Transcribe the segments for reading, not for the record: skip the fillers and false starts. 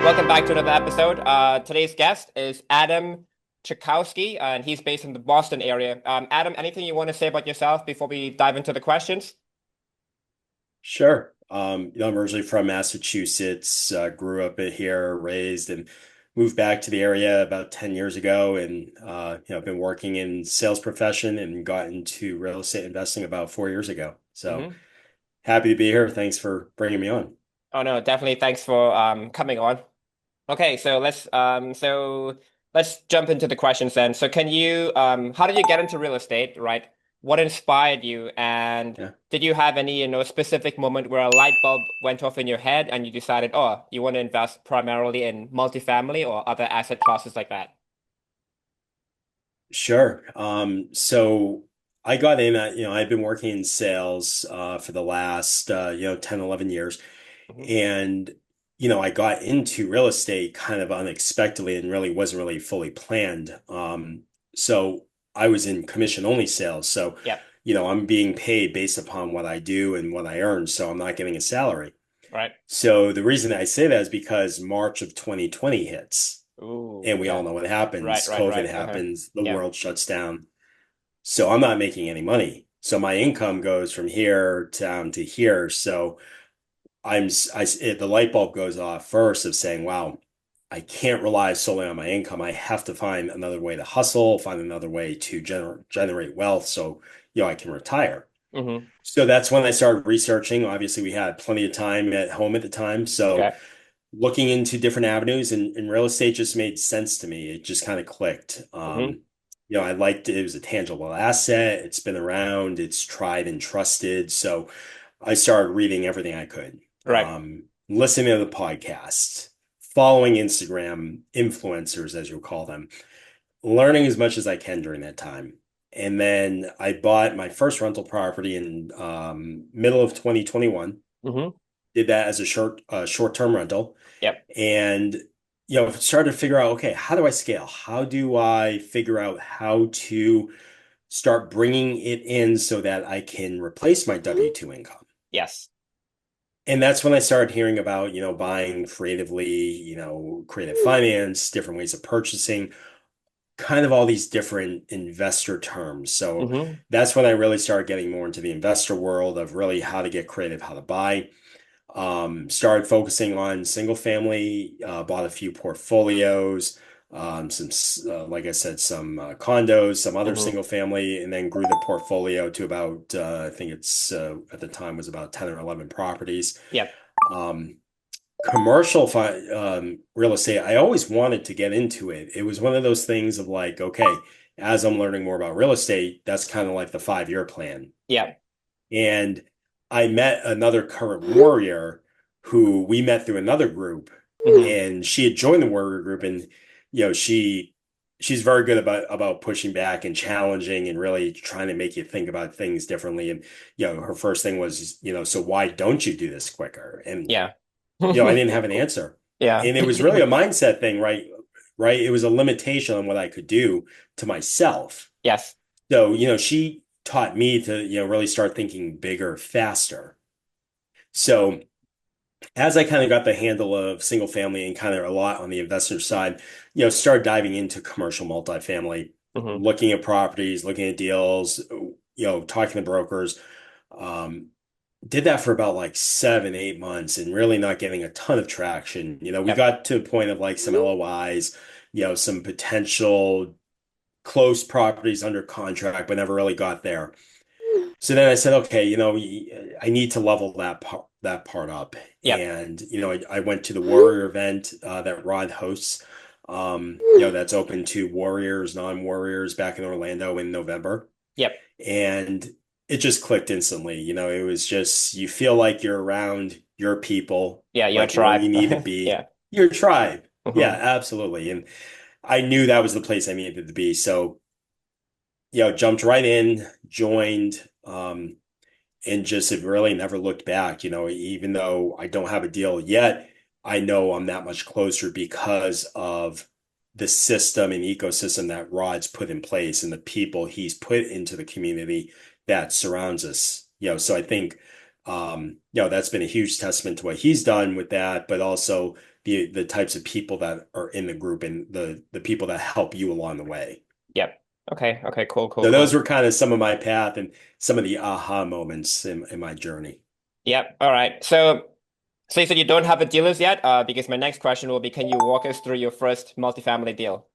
Welcome back to another episode. Today's guest is Adam Czajkowski, and he's based in the Boston area. Adam, anything you want to say about yourself before we dive into the questions? Sure. I'm originally from Massachusetts, grew up here, raised, and moved back to the area about 10 years ago. And, I've been working in sales profession and got into real estate investing about 4 years ago. So Hmm. happy to be here. Thanks for bringing me on. Oh no, definitely. Thanks for coming on. Okay, so let's jump into the questions then. So can you how did you get into real estate, right? What inspired you, and Yeah. did you have any, specific moment where a light bulb went off in your head and you decided, oh, you want to invest primarily in multifamily or other asset classes like that? Sure. So I got in at, I've been working in sales for the last 10, 11 years. Hmm. And, I got into real estate kind of unexpectedly and really wasn't really fully planned. So I was in commission only sales. So, Yep. I'm being paid based upon what I do and what I earn. So I'm not getting a salary. Right. So the reason I say that is because March of 2020 hits Ooh, and we all yeah. know what Right, happens. right, COVID right. Uh-huh. happens, the Yeah. world shuts down. So I'm not making any money. So my income goes from here down to here. So the light bulb goes off first of saying, wow, I can't rely solely on my income. I have to find another way to hustle, find another way to generate wealth so, I can retire. Hmm. So that's when I started researching. Obviously, we had plenty of time at home at the time. So Okay. looking into different avenues and real estate just made sense to me. It just kind of clicked. Hmm. I liked it. It was a tangible asset. It's been around. It's tried and trusted. So I started reading everything I could, Right. listening to the podcast, following Instagram influencers, as you'll call them, learning as much as I can during that time. And then I bought my first rental property in middle of 2021. Hmm. Did that as a short-term rental, Yep. and started to figure out, okay, how do I scale? How do I figure out how to start bringing it in so that I can replace my W-2 income? Yes. And that's when I started hearing about, buying creatively, creative finance, different ways of purchasing, kind of all these different investor terms. So Hmm. that's when I really started getting more into the investor world of really how to get creative, how to buy. Started focusing on single family, bought a few portfolios, like I said, some condos, some other Hmm. single family, and then grew the portfolio to about, I think it's at the time was about 10 or 11 properties. Yep. Um, commercial real estate, I always wanted to get into it. It was one of those things of like, okay, as I'm learning more about real estate, that's kind of like the 5-year plan. Yep. And I met another current warrior who we met through another group, Hmm. and she had joined the warrior group, and she's very good about pushing back and challenging and really trying to make you think about things differently. And her first thing was, so why don't you do this quicker? And Yeah. I didn't have an answer. Yeah. And it was really a mindset thing, right? Right. It was a limitation on what I could do to myself. Yes. So, she taught me to, really start thinking bigger, faster. So as I kind of got the handle of single family and kind of a lot on the investor side, started diving into commercial multifamily, Hmm. looking at properties, looking at deals, talking to brokers. Um, did that for about like 7, 8 months and really not getting a ton of traction. We Yep. got to a point of like some LOIs, some potential close properties under contract, but never really got there. So then I said, okay, I need to level that part up. Yep. And I went to the Warrior event that Rod hosts. That's open to warriors, non-warriors back in Orlando in November. Yep. And it just clicked instantly. It was just you feel like you're around your people, Yeah, your like where tribe. you need to be, Yeah. your tribe. Yeah, Hmm. absolutely. And I knew that was the place I needed to be. So, jumped right in, joined, and just have really never looked back. Even though I don't have a deal yet, I know I'm that much closer because of the system and ecosystem that Rod's put in place and the people he's put into the community that surrounds us. So I think, that's been a huge testament to what he's done with that, but also the types of people that are in the group and the people that help you along the way. Yep. Okay. Okay. Cool. Cool. So those Cool. were kind of some of my path and some of the aha moments in my journey. Yep. All right. So you said you don't have a dealers yet, because my next question will be, can you walk us through your first multifamily deal?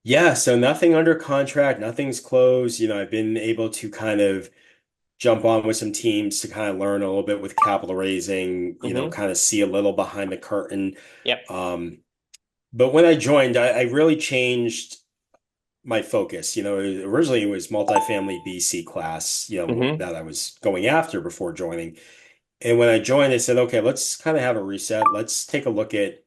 Yeah, so nothing under contract, nothing's closed. I've been able to kind of jump on with some teams to kind of learn a little bit with capital raising, Mm-hmm. kind of see a little behind the curtain. Yep. Um, but when I joined, I really changed my focus. Originally it was multifamily BC class, Mm-hmm. that I was going after before joining. And when I joined, I said, okay, let's kind of have a reset. Let's take a look at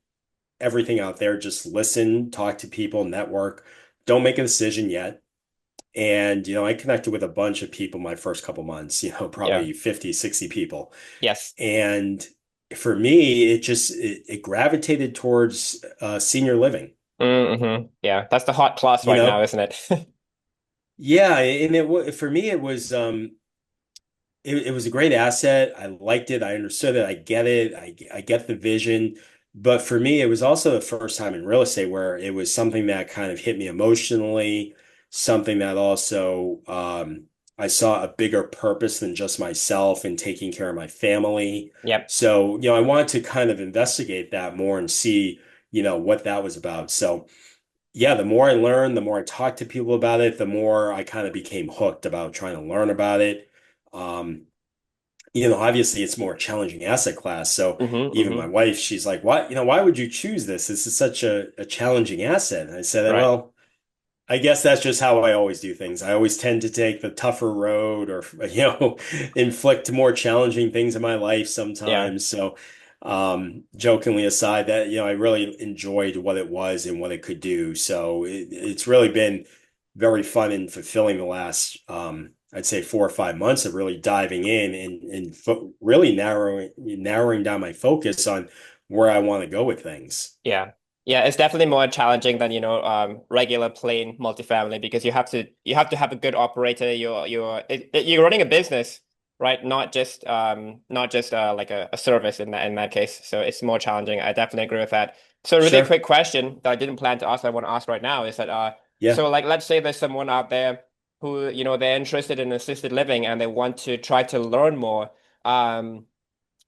everything out there. Just listen, talk to people, network. Don't make a decision yet. And, I connected with a bunch of people my first couple months, Yeah. probably 50, 60 people. Yes. And for me, it gravitated towards senior living, Mm-hmm. Yeah. That's the hot class you right now, know? isn't it? Yeah, and for me it was it was a great asset. I liked it. I understood it. I get it. I get the vision. But for me, it was also the first time in real estate where it was something that kind of hit me emotionally, something that also I saw a bigger purpose than just myself and taking care of my family. Yep. So, I wanted to kind of investigate that more and see, what that was about. So, yeah, the more I learned, the more I talked to people about it, the more I kind of became hooked about trying to learn about it. Um, Obviously it's more challenging asset class. So Mm-hmm. even my Mm-hmm. wife, she's like, "What? Why would you choose this? This is such a challenging asset." And I said, Right. "Well, I guess that's just how I always do things. I always tend to take the tougher road or, inflict more challenging things in my life Yeah. sometimes." So, jokingly aside, that, I really enjoyed what it was and what it could do. So it's really been very fun and fulfilling the last, I'd say 4 or 5 months of really diving in and really narrowing down my focus on where I want to go with things. Yeah. Yeah, it's definitely more challenging than, regular plain multifamily, because you have to have a good operator. You're running a business, right? Not just like a service in that case. So it's more challenging. I definitely agree with that. So a really Sure. quick question that I didn't plan to ask, I want to ask right now is that Yeah. so like let's say there's someone out there who, they're interested in assisted living and they want to try to learn more. Um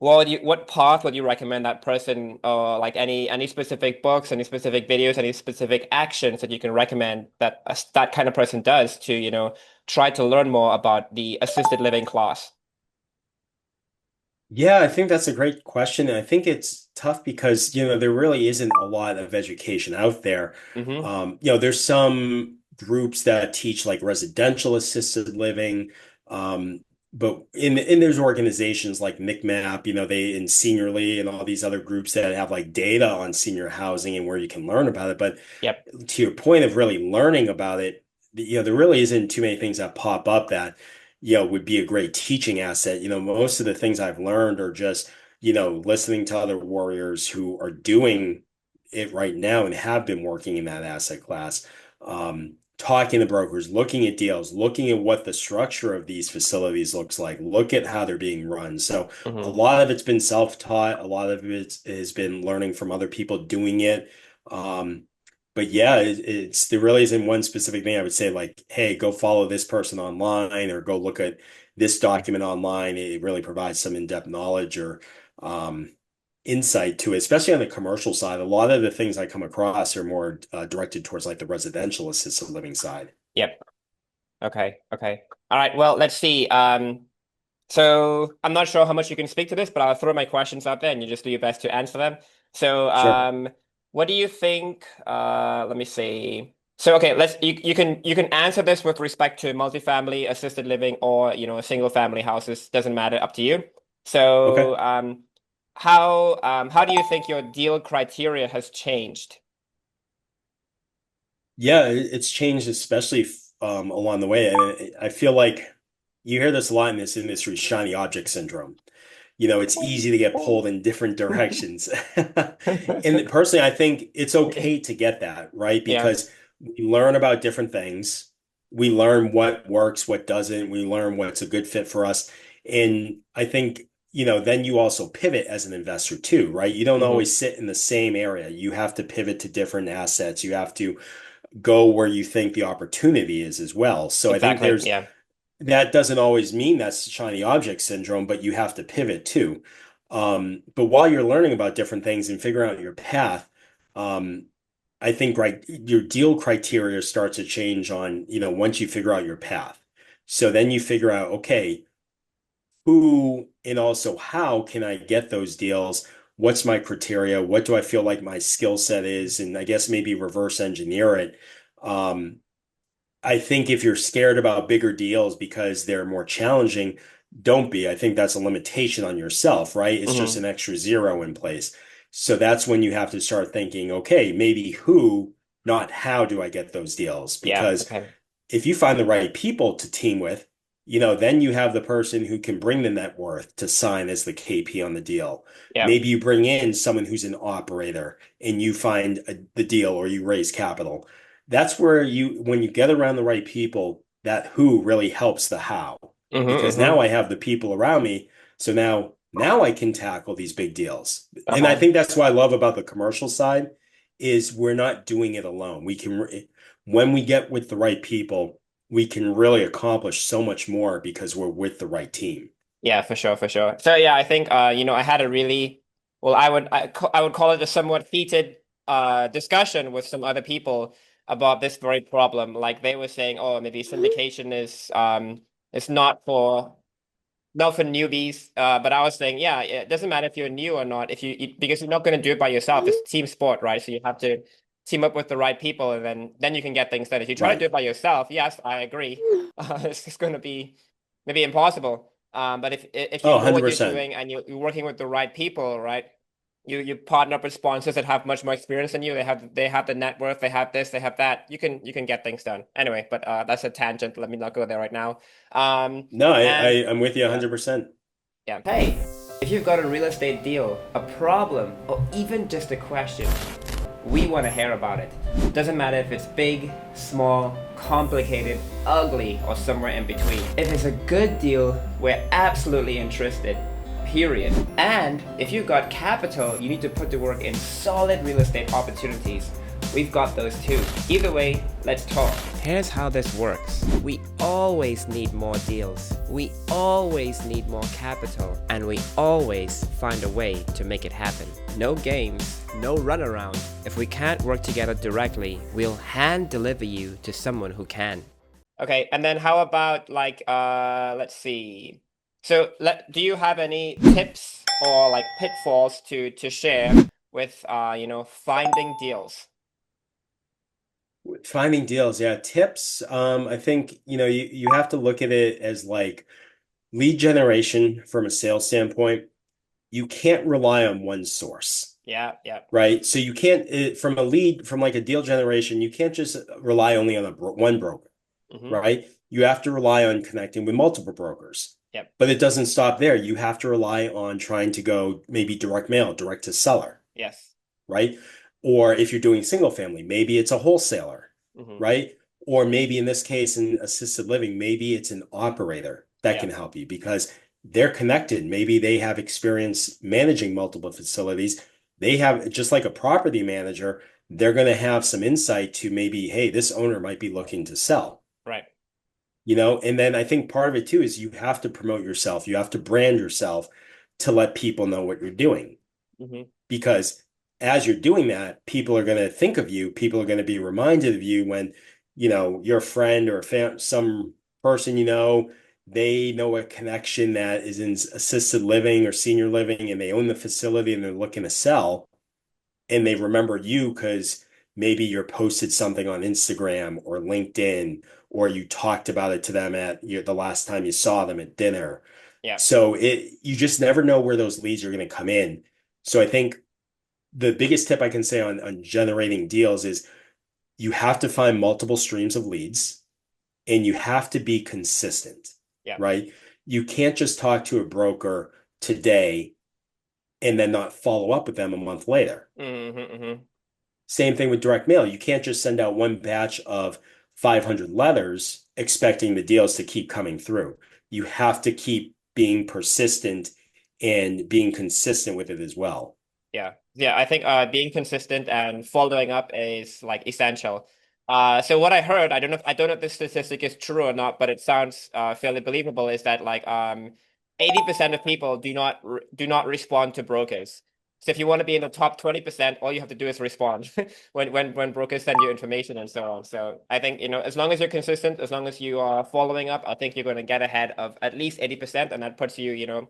what path would you recommend that person, or like any specific books, any specific videos, any specific actions that you can recommend that that kind of person does to, try to learn more about the assisted living class? Yeah, I think that's a great question. And I think it's tough because, there really isn't a lot of education out there. Mm-hmm. There's some groups that teach like residential assisted living. Um, but in there's organizations like MICMAP, they in Seniorly and all these other groups that have like data on senior housing and where you can learn about it. But Yep. to your point of really learning about it, there really isn't too many things that pop up that, would be a great teaching asset. Most of the things I've learned are just, listening to other warriors who are doing it right now and have been working in that asset class, talking to brokers, looking at deals, looking at what the structure of these facilities looks like, look at how they're being run. So a Mm-hmm. lot of it's been self-taught, a lot of it has been learning from other people doing it. Um, but yeah, there really isn't one specific thing I would say like, hey, go follow this person online or go look at this document online. It really provides some in-depth knowledge or um, insight to it, especially on the commercial side. A lot of the things I come across are more directed towards like the residential assisted living side. Yep. Okay. Okay. All right. Well, let's see. So I'm not sure how much you can speak to this, but I'll throw my questions out there and you just do your best to answer them. So, Sure. what do you think? Let me see. So, okay, you can answer this with respect to multifamily, assisted living, or, single family houses. Doesn't matter, up to you. Okay. So, how do you think your deal criteria has changed? Yeah, it's changed, especially along the way. And I feel like you hear this a lot in this industry, shiny object syndrome. It's easy to get pulled in different directions. And personally, I think it's okay to get that, right? Yeah. Because we learn about different things. We learn what works, what doesn't. We learn what's a good fit for us. And I think then you also pivot as an investor too, right? You don't Hmm. always sit in the same area. You have to pivot to different assets. You have to go where you think the opportunity is as well. So I think Exactly. Yeah. that doesn't always mean that's shiny object syndrome, but you have to pivot too. But while you're learning about different things and figuring out your path, um, I think right your deal criteria starts to change on, once you figure out your path. So then you figure out, okay, who and also how can I get those deals? What's my criteria? What do I feel like my skill set is? And I guess maybe reverse engineer it. Um, I think if you're scared about bigger deals because they're more challenging, don't be. I think that's a limitation on yourself, right? It's just Hmm. an extra zero in place. So that's when you have to start thinking, okay, maybe who, not how do I get those deals? Yeah. Because Okay. if you find the right people to team with, then you have the person who can bring the net worth to sign as the KP on the deal. Yeah. Maybe you bring in someone who's an operator and you find the deal or you raise capital. That's where when you get around the right people, that who really helps the how. Hmm. Because now Hmm. I have the people around me. So now I can tackle these big deals. And I Uh-huh. think that's what I love about the commercial side is we're not doing it alone. When we get with the right people, we can really accomplish so much more because we're with the right team. Yeah, for sure, for sure. So yeah, I think I had a really well, I would call it a somewhat heated discussion with some other people about this very problem. Like they were saying, oh, maybe syndication is not for newbies. But I was saying, yeah, it doesn't matter if you're new or not, if because you're not going to do it by yourself. It's team sport, right? So you have to team up with the right people, and then you can get things done. If you try to do Right. it by yourself, yes, I agree. It's just going to be maybe impossible. But if you Oh, know what you're 100%. doing and you're working with the right people, right? You partner up with sponsors that have much more experience than you. They have the net worth, they have this, they have that. You can get things done. Anyway, but that's a tangent. Let me not go there right now. No, And I'm with you yeah. 100%. Yeah. Hey, if you've got a real estate deal, a problem, or even just a question, we want to hear about it. Doesn't matter if it's big, small, complicated, ugly, or somewhere in between. If it's a good deal, we're absolutely interested. Period. And if you've got capital, you need to put to work in solid real estate opportunities. We've got those too. Either way, let's talk. Here's how this works. We always need more deals. We always need more capital. And we always find a way to make it happen. No games, no runaround. If we can't work together directly, we'll hand deliver you to someone who can. Okay, and then how about like let's see. So do you have any tips or like pitfalls to share with finding deals? Finding deals, yeah. Tips. I think, you have to look at it as like lead generation from a sales standpoint. You can't rely on one source, Yeah, yeah. right? So you can't, from like a deal generation, you can't just rely only on one broker, Mm-hmm. right? You have to rely on connecting with multiple brokers. Yep. But it doesn't stop there. You have to rely on trying to go maybe direct mail, direct to seller, Yes. right? Or if you're doing single family, maybe it's a wholesaler, Mm-hmm. right? Or maybe in this case, in assisted living, maybe it's an operator that Yeah. can help you because they're connected. Maybe they have experience managing multiple facilities. They have, just like a property manager, they're going to have some insight to maybe, hey, this owner might be looking to sell. Right. And then I think part of it too is you have to promote yourself. You have to brand yourself to let people know what you're doing. Mm-hmm. Because as you're doing that, people are going to think of you. People are going to be reminded of you when, your friend or some person, they know a connection that is in assisted living or senior living and they own the facility and they're looking to sell and they remember you because maybe you posted something on Instagram or LinkedIn, or you talked about it to them at the last time you saw them at dinner. Yeah. So you just never know where those leads are going to come in. So I think the biggest tip I can say on generating deals is you have to find multiple streams of leads and you have to be consistent, Yeah. right? You can't just talk to a broker today and then not follow up with them a month later. Mm-hmm. Mm-hmm. Same thing with direct mail. You can't just send out one batch of 500 letters expecting the deals to keep coming through. You have to keep being persistent and being consistent with it as well. Yeah. Yeah, I think being consistent and following up is like essential. So what I heard, I don't know if this statistic is true or not, but it sounds fairly believable, is that like 80% of people do not respond to brokers. So if you want to be in the top 20%, all you have to do is respond when brokers send you information and so on. So I think, as long as you're consistent, as long as you are following up, I think you're going to get ahead of at least 80%, and that puts you, in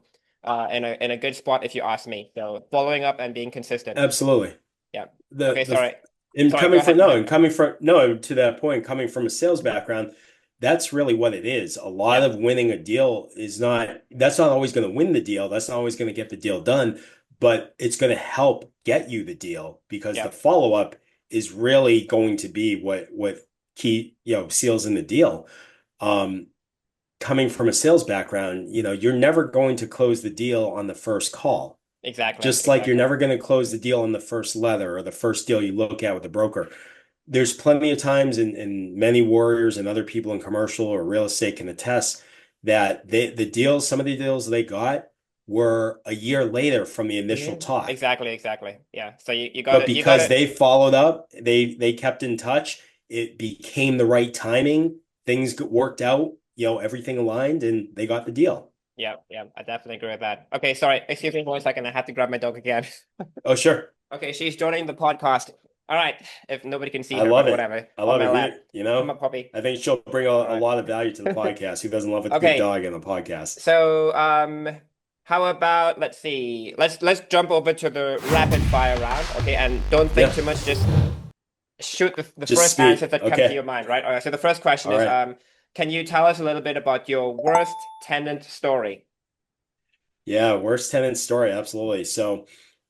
a good spot if you ask me. So following up and being consistent. Absolutely. Yeah. The Okay, the sorry. and Sorry, go coming ahead, from go no ahead. and coming from no to that point, coming from a sales background, that's really what it is. A lot Yeah, of winning a deal is not that's not always going to win the deal. That's not always going to get the deal done, but it's going to help get you the deal because yeah, the follow-up is really going to be what key, seals in the deal. Um, Coming from a sales background, you're never going to close the deal on the first call. exactly, Just like you're exactly. never going to close the deal on the first letter or the first deal you look at with the broker. There's plenty of times, and many warriors and other people in commercial or real estate can attest that some of the deals they got were a year later from the initial talk. Exactly, exactly. Yeah. So you got But it, you got because it. they followed up, they kept in touch, it became the right timing. Things worked out, everything aligned, and they got the deal. Yeah, yeah, I definitely agree with that. Okay, sorry, excuse me for a second. I have to grab my dog again. Oh, sure. Okay, she's joining the podcast. All right, if nobody can see I her, love but it. whatever. I On love my it. lap. Come on, puppy. I think she'll bring All a lot of value to the right. podcast. Who doesn't love a good Okay, dog in a podcast? so how about let's see. Let's jump over to the rapid fire round. Okay, and don't think Yeah, too much. Just shoot the just first answer speed. that comes to Okay. your mind, right? All right. So the first question All is, right. can you tell us a little bit about your worst tenant story? Yeah, worst tenant story. Absolutely. So,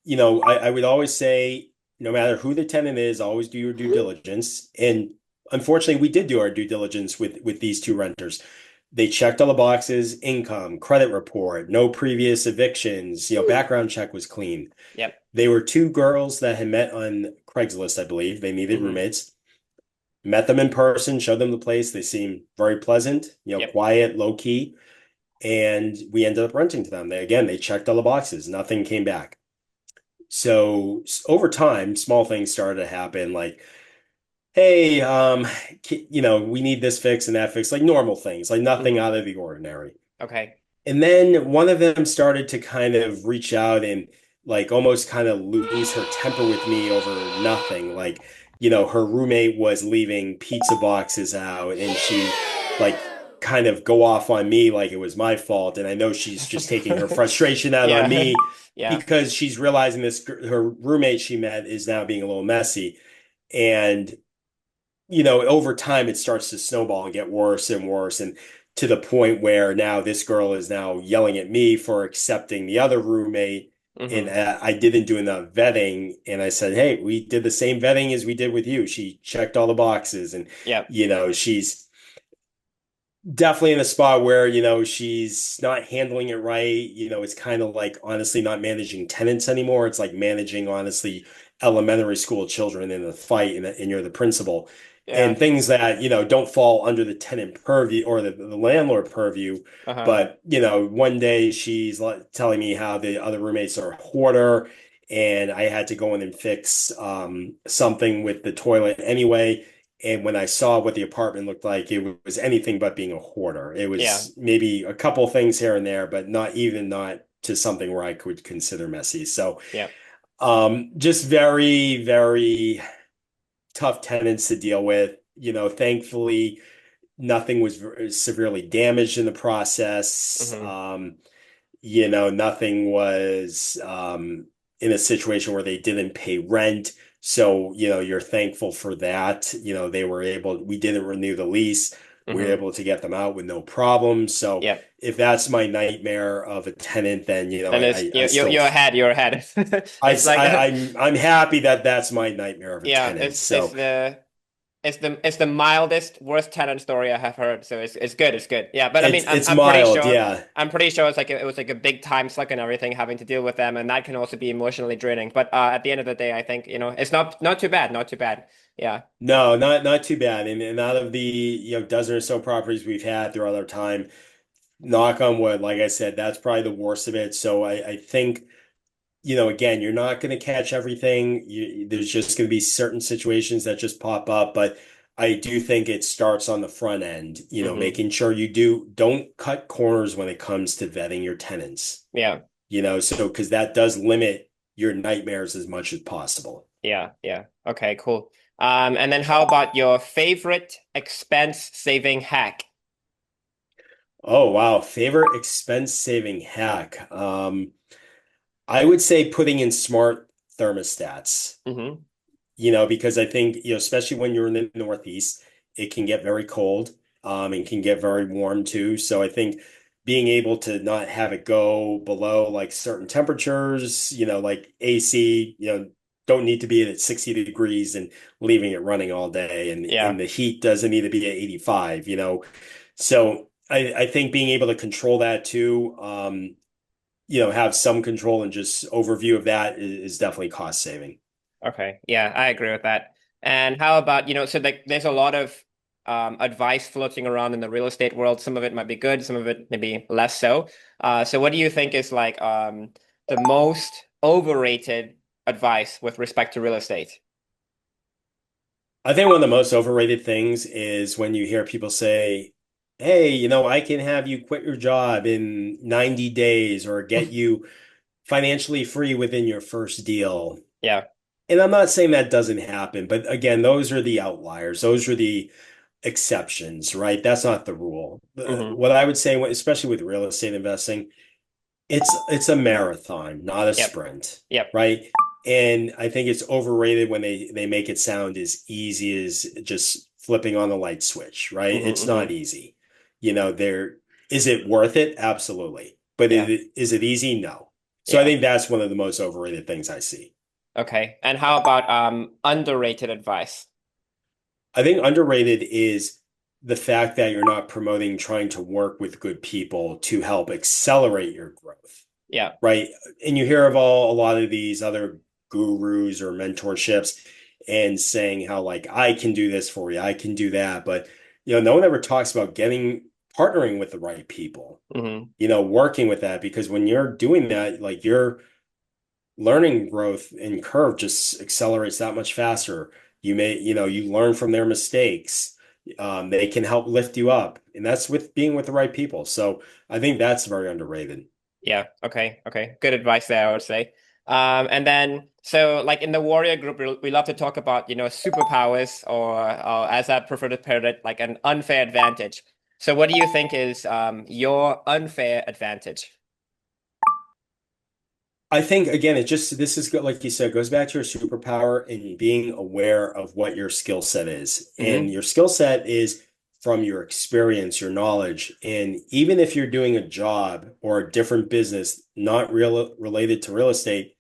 I would always say, no matter who the tenant is, always do your due diligence. And unfortunately, we did do our due diligence with these two renters. They checked all the boxes, income, credit report, no previous evictions, background check was clean. Yep. They were two girls that had met on Craigslist, I believe. They needed Mm-hmm. roommates. Met them in person, showed them the place. They seemed very pleasant, Yep. quiet, low key, and we ended up renting to them. They checked all the boxes. Nothing came back. So over time, small things started to happen, like, hey, we need this fix and that fix, like normal things, like nothing Mm-hmm. out of the ordinary. Okay. And then one of them started to kind of reach out and like almost kind of lose her temper with me over nothing. Like, her roommate was leaving pizza boxes out and she like kind of go off on me like it was my fault. And I know she's just taking her frustration out on Yeah. me Yeah. because she's realizing her roommate she met is now being a little messy. And over time it starts to snowball and get worse and worse. And to the point where now this girl is now yelling at me for accepting the other roommate. And Mm-hmm. I didn't do enough vetting. And I said, hey, we did the same vetting as we did with you. She checked all the boxes. And, Yep. she's definitely in a spot where, she's not handling it right. It's kind of like honestly not managing tenants anymore. It's like managing honestly elementary school children in a fight and you're the principal. And Yeah. things that, don't fall under the tenant purview or the landlord purview. Uh-huh. But, one day she's telling me how the other roommates are a hoarder and I had to go in and fix something with the toilet anyway. And when I saw what the apartment looked like, it was anything but being a hoarder. It Yeah. was maybe a couple things here and there, but not to something where I could consider messy. So, Yeah. just very, very tough tenants to deal with. Thankfully, nothing was severely damaged in the process. Mm-hmm. Nothing was in a situation where they didn't pay rent. So, you're thankful for that. We didn't renew the lease. We were Mm-hmm. able to get them out with no problem. So Yep. if that's my nightmare of a tenant, then, Then it's I still, you're ahead. You're ahead. It's like I'm happy that that's my nightmare of a yeah. tenant. It's So the mildest worst tenant story I have heard. So it's good. It's good. Yeah. But I mean, it's I'm pretty mild. sure. Yeah. I'm pretty sure it was like a big time suck and everything having to deal with them, and that can also be emotionally draining. But at the end of the day, I think it's not too bad. Not too bad. Yeah. No, not too bad. And out of the dozen or so properties we've had throughout our time, knock on wood, like I said, that's probably the worst of it. So I think, again, you're not going to catch everything. There's just going to be certain situations that just pop up, but I do think it starts on the front end, Hmm. making sure don't cut corners when it comes to vetting your tenants, Yeah. so because that does limit your nightmares as much as possible. Yeah. Yeah. Okay, cool. And then how about your favorite expense saving hack? Oh, wow. Favorite expense saving hack. I would say putting in smart thermostats. Hmm. Because I think, especially when you're in the Northeast, it can get very cold, and can get very warm too. So I think being able to not have it go below like certain temperatures, like AC, don't need to be at 60 degrees and leaving it running all day. And Yeah. the heat doesn't need to be at 85, So I think being able to control that too, have some control and just overview of that is definitely cost saving. Okay. Yeah, I agree with that. And how about, so like there's a lot of advice floating around in the real estate world. Some of it might be good, some of it maybe less so. So what do you think is like the most overrated advice with respect to real estate? I think one of the most overrated things is when you hear people say, "Hey, I can have you quit your job in 90 days or get you financially free within your first deal." Yeah. And I'm not saying that doesn't happen, but again, those are the outliers. Those are the exceptions, right? That's not the rule. Hmm. What I would say, especially with real estate investing, it's a marathon, not a Yep. sprint, Yep. right? And I think it's overrated when they make it sound as easy as just flipping on the light switch, right? Hmm. It's not Hmm. easy. There is it worth it? Absolutely. But Yeah. is it easy? No. So I Yeah. think that's one of the most overrated things I see. Okay. And how about underrated advice? I think underrated is the fact that you're not promoting trying to work with good people to help accelerate your growth. Yeah. Right? And you hear of a lot of these other gurus or mentorships and saying how like I can do this for you, I can do that, but no one ever talks about partnering with the right people, Hmm. working with that because when you're doing that, like your learning growth and curve just accelerates that much faster. You learn from their mistakes. They can help lift you up, and that's with being with the right people. So I think that's very underrated. Yeah. Okay. Okay. Good advice there, I would say. And then, so like in the warrior group, we love to talk about, superpowers or as I prefer to put it, like an unfair advantage. So what do you think is your unfair advantage? I think again, this is good, like you said, goes back to your superpower and being aware of what your skill set is. And Hmm. your skill set is from your experience, your knowledge. And even if you're doing a job or a different business not related to real estate,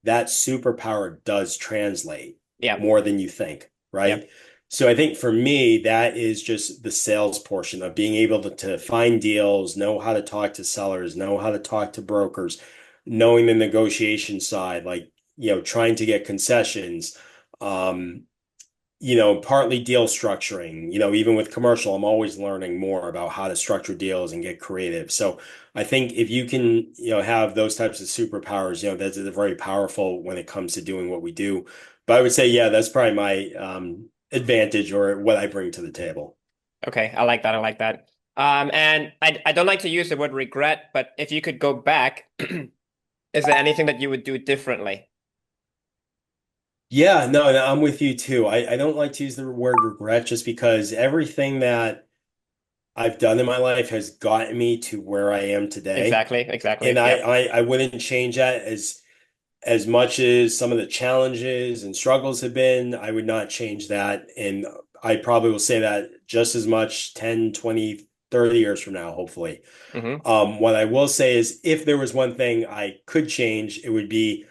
that superpower does translate Yep. more than you think, right? Yep. So I think for me, that is just the sales portion of being able to find deals, know how to talk to sellers, know how to talk to brokers, knowing the negotiation side, like, trying to get concessions, um, partly deal structuring, even with commercial, I'm always learning more about how to structure deals and get creative. So I think if you can, have those types of superpowers, that's very powerful when it comes to doing what we do. But I would say, yeah, that's probably my advantage or what I bring to the table. Okay. I like that. I like that. And I don't like to use the word regret, but if you could go back, is there anything that you would do differently? Yeah, no, and I'm with you too. I don't like to use the word regret just because everything that I've done in my life has gotten me to where I am today. Exactly. And Exactly. I, Yep. I, I wouldn't change that as much as some of the challenges and struggles have been, I would not change that. And I probably will say that just as much 10, 20, 30 years from now, hopefully. Hmm. What I will say is if there was one thing I could change, it would be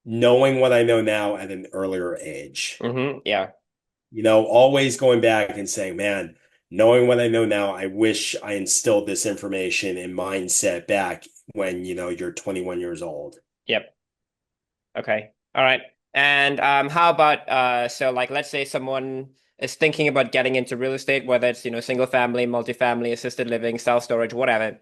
knowing what I know now at an earlier age. Hmm. Yeah. Always going back and saying, man, knowing what I know now, I wish I instilled this information and mindset back when, you're 21 years old. Yep. Okay. All right. And how about so like let's say someone is thinking about getting into real estate, whether it's, single family, multifamily, assisted living, self-storage, whatever.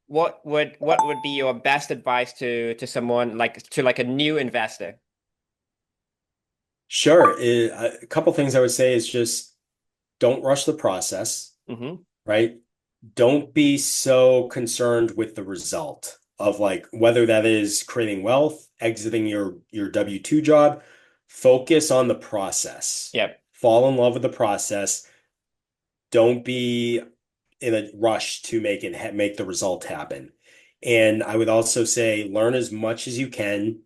What would be your best advice to someone like a new investor? Sure. A couple things I would say is just don't rush the process, Hmm. right? Don't be so concerned with the result of like whether that is creating wealth, exiting your W-2 job. Focus on the process. Yep. Fall in love with the process. Don't be in a rush to make the result happen. And I would also say learn as much as you can,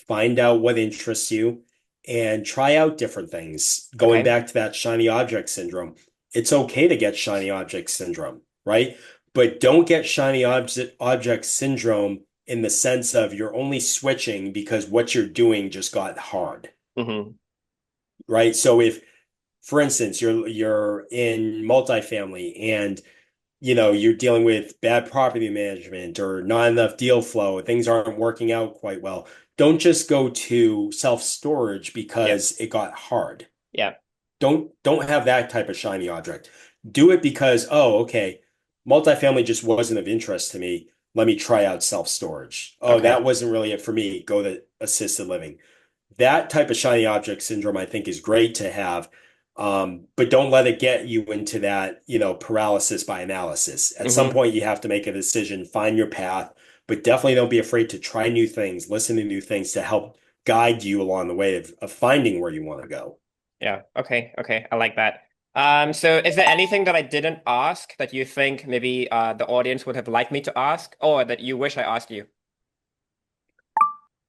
find out what interests you, and try out different things. Going Okay. back to that shiny object syndrome, it's okay to get shiny object syndrome, right? But don't get shiny object syndrome in the sense of you're only switching because what you're doing just got hard, Hmm. right? So if, for instance, you're in multifamily and you're dealing with bad property management or not enough deal flow, things aren't working out quite well. Don't just go to self-storage Yep. because it got hard. Yep. Don't have that type of shiny object. Do it because, oh, okay, multifamily just wasn't of interest to me. Let me try out self-storage. Oh, that Okay. wasn't really it for me. Go to assisted living. That type of shiny object syndrome, I think, is great to have. But don't let it get you into that, paralysis by analysis. At some Hmm. point, you have to make a decision, find your path, but definitely don't be afraid to try new things, listen to new things to help guide you along the way of finding where you want to go. Yeah. Okay. Okay. I like that. So is there anything that I didn't ask that you think maybe the audience would have liked me to ask, or that you wish I asked you?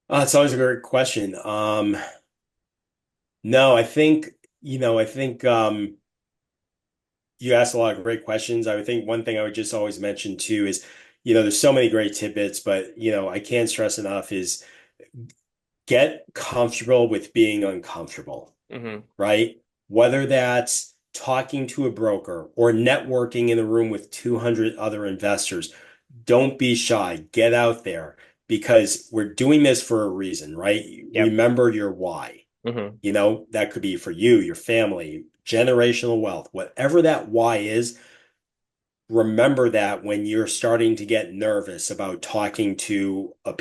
It's always a great question. No, I think you asked a lot of great questions. I would think one thing I would just always mention too is, there's so many great tidbits, but I can't stress enough is get comfortable with being uncomfortable, Hmm. right? Whether that's talking to a broker or networking in a room with 200 other investors, don't be shy. Get out there because we're doing this for a reason, right? Yep. Remember your why. Hmm. That could be for you, your family, generational wealth, whatever that why is. Remember that when you're starting to get nervous about talking to a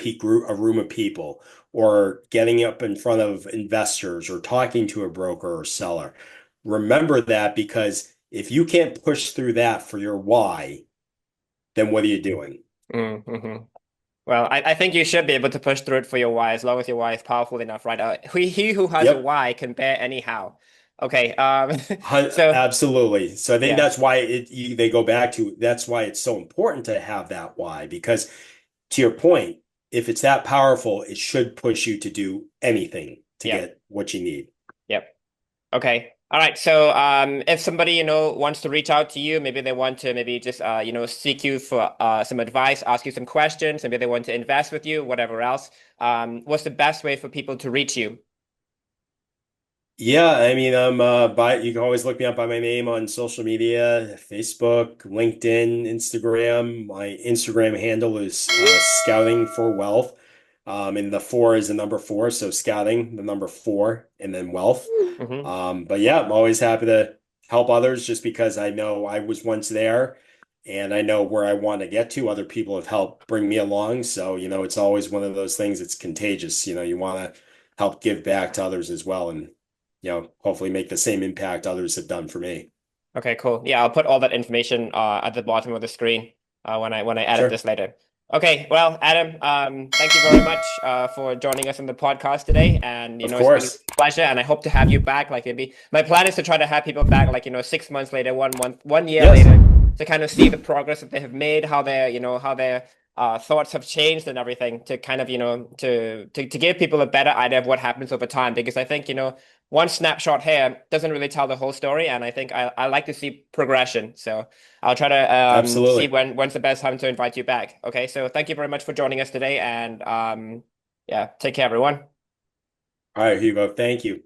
room of people, or getting up in front of investors, or talking to a broker or seller. Remember that because if you can't push through that for your why, then what are you doing? Hmm. Well, I think you should be able to push through it for your why as long as your why is powerful enough, right? He who has a Yep. why can bear anyhow. Okay. So Absolutely. So I think yeah, that's why they go back to that's why it's so important to have that why, because to your point, if it's that powerful, it should push you to do anything to yeah, get what you need. yep. Okay. All right. So, if somebody, wants to reach out to you, maybe they want to maybe just, seek you for some advice, ask you some questions, maybe they want to invest with you, whatever else. What's the best way for people to reach you? Yeah, I mean, you can always look me up by my name on social media, Facebook, LinkedIn, Instagram. My Instagram handle is Scouting for Wealth. And the four is the number four, so scouting, the number four, and then wealth. Hmm. But yeah, I'm always happy to help others just because I know I was once there and I know where I want to get to. Other people have helped bring me along. So, it's always one of those things that's contagious. You want to help give back to others as well and, hopefully make the same impact others have done for me. Okay, cool. Yeah, I'll put all that information at the bottom of the screen when I edit Sure. this later. Okay, well, Adam, thank you very much for joining us on the podcast today, and Of it's been a course. pleasure, and I hope to have you back. Like maybe my plan is to try to have people back, like 6 months later, 1 month, 1 year Yes. later, to kind of see the progress that they have made, how their thoughts have changed and everything, to kind of to give people a better idea of what happens over time. Because I think one snapshot here doesn't really tell the whole story, and I think I like to see progression. So I'll try to see Absolutely. when's the best time to invite you back. Okay, so thank you very much for joining us today, and yeah, take care, everyone. All right, Hugo. Thank you.